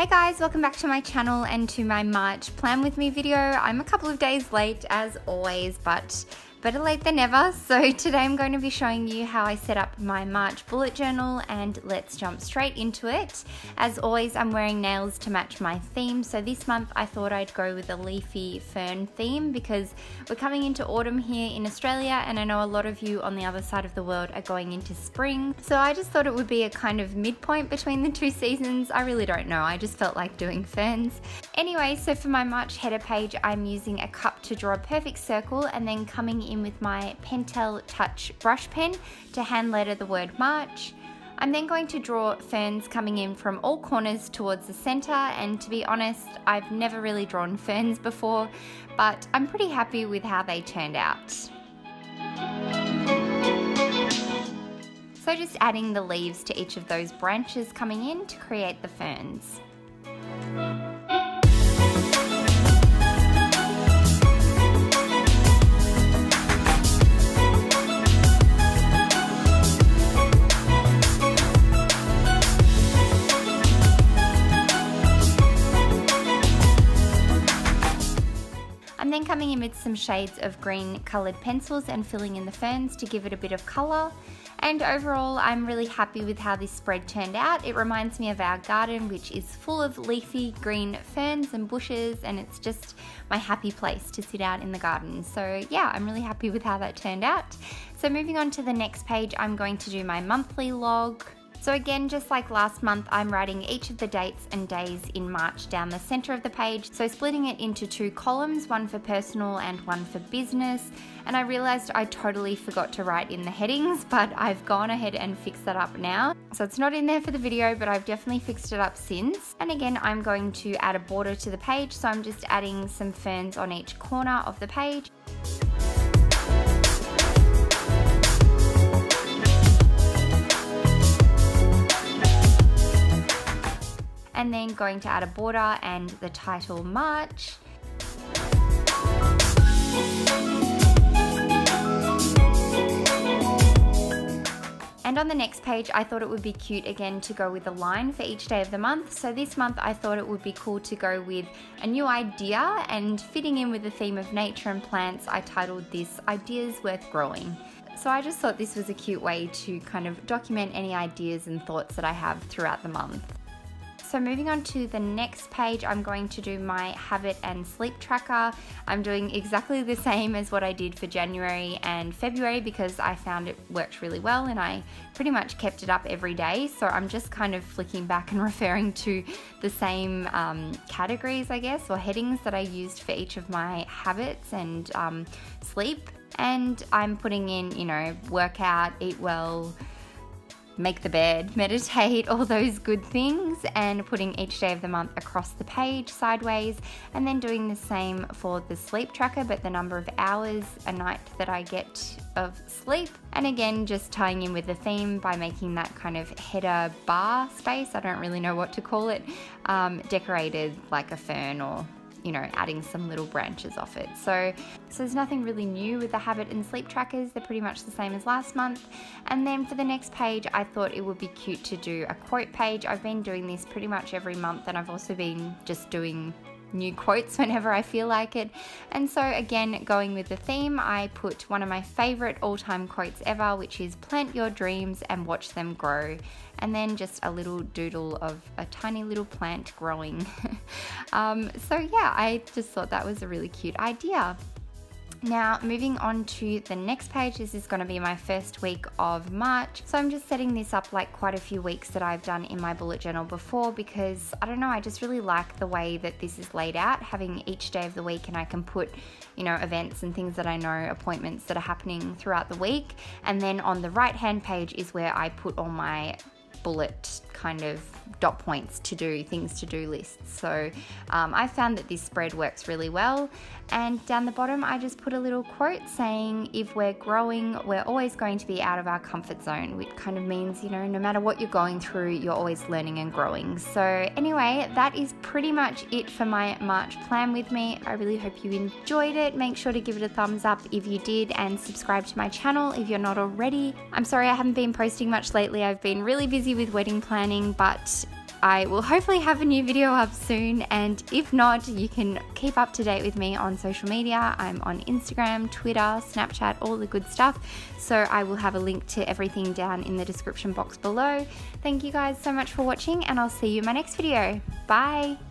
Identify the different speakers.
Speaker 1: Hey guys, welcome back to my channel and to my March plan with me video. I'm a couple of days late as always, but better late than never. So today I'm going to be showing you how I set up my March bullet journal, and let's jump straight into it. As always, I'm wearing nails to match my theme. So this month I thought I'd go with a leafy fern theme because we're coming into autumn here in Australia, and I know a lot of you on the other side of the world are going into spring. So I just thought it would be a kind of midpoint between the two seasons. I really don't know, I just felt like doing ferns. Anyway, so for my March header page, I'm using a cup to draw a perfect circle and then coming in with my Pentel Touch brush pen to hand letter the word March. I'm then going to draw ferns coming in from all corners towards the center, and to be honest, I've never really drawn ferns before, but I'm pretty happy with how they turned out. So just adding the leaves to each of those branches coming in to create the ferns. I'm then coming in with some shades of green coloured pencils and filling in the ferns to give it a bit of colour. And overall, I'm really happy with how this spread turned out. It reminds me of our garden, which is full of leafy green ferns and bushes, and it's just my happy place to sit out in the garden. So yeah, I'm really happy with how that turned out. So moving on to the next page, I'm going to do my monthly log. So again, just like last month, I'm writing each of the dates and days in March down the center of the page. So splitting it into two columns, one for personal and one for business. And I realized I totally forgot to write in the headings, but I've gone ahead and fixed that up now. So it's not in there for the video, but I've definitely fixed it up since. And again, I'm going to add a border to the page. So I'm just adding some ferns on each corner of the page. And then going to add a border and the title March. And on the next page, I thought it would be cute again to go with a line for each day of the month. So this month I thought it would be cool to go with a new idea, and fitting in with the theme of nature and plants, I titled this Ideas Worth Growing. So I just thought this was a cute way to kind of document any ideas and thoughts that I have throughout the month. So moving on to the next page, I'm going to do my habit and sleep tracker. I'm doing exactly the same as what I did for January and February because I found it worked really well and I pretty much kept it up every day. So I'm just kind of flicking back and referring to the same categories, I guess, or headings that I used for each of my habits and sleep. And I'm putting in, you know, workout, eat well, make the bed, meditate, all those good things, and putting each day of the month across the page sideways, and then doing the same for the sleep tracker, but the number of hours a night that I get of sleep. And again, just tying in with the theme by making that kind of header bar space, I don't really know what to call it, decorated like a fern, or you know, adding some little branches off it. So there's nothing really new with the habit and sleep trackers. They're pretty much the same as last month. And then for the next page, I thought it would be cute to do a quote page. I've been doing this pretty much every month, and I've also been just doing new quotes whenever I feel like it. And so again, going with the theme, I put one of my favorite all-time quotes ever, which is plant your dreams and watch them grow. And then just a little doodle of a tiny little plant growing. So yeah, I just thought that was a really cute idea. Now moving on to the next page, this is going to be my first week of March. So I'm just setting this up like quite a few weeks that I've done in my bullet journal before, because I don't know, I just really like the way that this is laid out, having each day of the week, and I can put, you know, events and things that I know, appointments that are happening throughout the week. And then on the right hand page is where I put all my bullet kind of dot points to do things, to do lists. So I found that this spread works really well. And down the bottom, I just put a little quote saying, if we're growing, we're always going to be out of our comfort zone, which kind of means, you know, no matter what you're going through, you're always learning and growing. So anyway, that is pretty much it for my March plan with me. I really hope you enjoyed it. Make sure to give it a thumbs up if you did, and subscribe to my channel if you're not already. I'm sorry I haven't been posting much lately. I've been really busy with wedding planning, but I will hopefully have a new video up soon, and if not, you can keep up to date with me on social media. I'm on Instagram, Twitter, Snapchat, all the good stuff. So I will have a link to everything down in the description box below. Thank you guys so much for watching, and I'll see you in my next video. Bye!